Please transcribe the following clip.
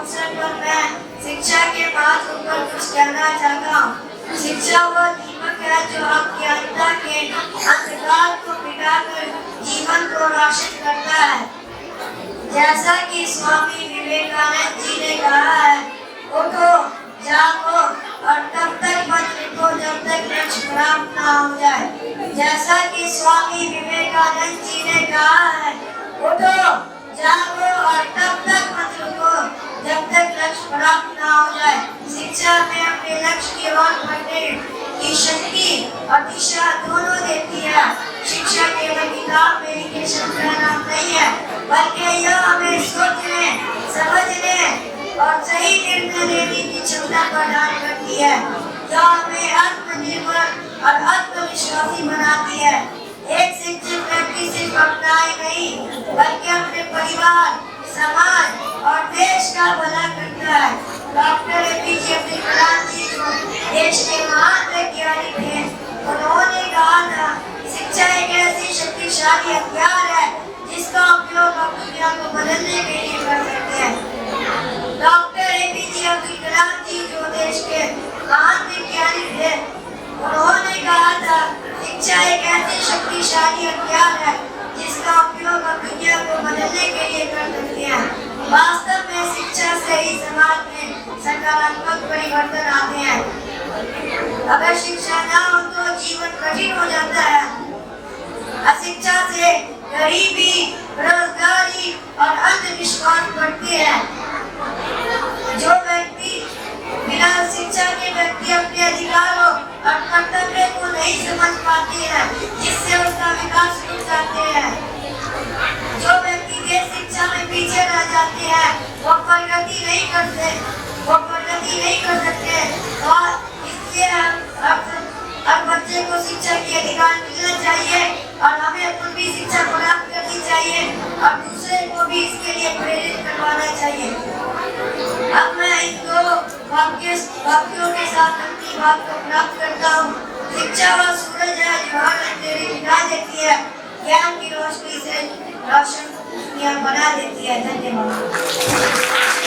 अवसर पर मैं शिक्षा के महत्व पर कुछ कहना चाहता हूँ। शिक्षा वह दीपक है जो अज्ञानता के अंधकार को मिटाकर जीवन को रोशन करता है। जैसा कि स्वामी विवेकानंद जी ने कहा है, उठो, जागो और तब तक मत रुको जब तक लक्ष्य प्राप्त ना हो जाए। जैसा कि स्वामी विवेकानंद जी ने कहा है, उठो, जागो और तब तक मत रुको जब तक लक्ष्य प्राप्त ना हो जाए। शिक्षा में अपने लक्ष्य की ओर बढ़ने की शक्ति और दिशा दोनों देती है। शिक्षा केवल किताब में एजुकेशन का नाम नहीं है, बल्कि यह हमें सोचने, समझने और सही निर्णय लेने की क्षमता प्रदान करती है। यह हमें आत्मनिर्भर और आत्मविश्वासी बनाती है। एक शिक्षित व्यक्ति सिर्फ अपना ही नहीं, बल्कि अपने परिवार, समाज और देश का भला करता है। डॉक्टर एपीजे अब्दुल कलाम जी जो देश के महान वैज्ञानिक हैं, उन्होंने कहा था, शिक्षा एक ऐसी शक्तिशाली हथियार है जिसका उपयोग हम दुनिया को बदलने के लिए कर सकते हैं। डॉक्टर एपीजे अब्दुल कलाम जी जो देश के महान वैज्ञानिक हैं, उन्होंने कहा था, शिक्षा एक ऐसी शक्तिशाली हथियार है जिसका उपयोग हम दुनिया को बदलने के लिए कर सकते हैं। वास्तव में शिक्षा से ही समाज में सकारात्मक परिवर्तन आते हैं। अगर शिक्षा ना हो तो जीवन कठिन हो जाता है। अशिक्षा से गरीबी, बेरोजगारी और अंधविश्वास बढ़ते हैं। जो व्यक्ति बिना शिक्षा के व्यक्ति अपने अधिकारों और कर्तव्य को नहीं समझ पाते हैं, जिससे उसका विकास रुक जाते हैं। जो व्यक्ति शिक्षा में पीछे रह जाते हैं, वो प्रगति नहीं कर सकते। और इसलिए हर बच्चे को शिक्षा के अधिकार मिलना चाहिए और हमें खुद भी शिक्षा प्राप्त करनी चाहिए और दूसरे को भी इसके लिए प्रेरित करवाना चाहिए। अब मैं इन दो वाक्यों के साथ अपनी बात को प्राप्त करता हूँ। शिक्षा वह सूरज है जो हर अंधेरे मिटा देती है, ज्ञान की रोशनी से रोशन दुनिया बना देती है। धन्यवाद।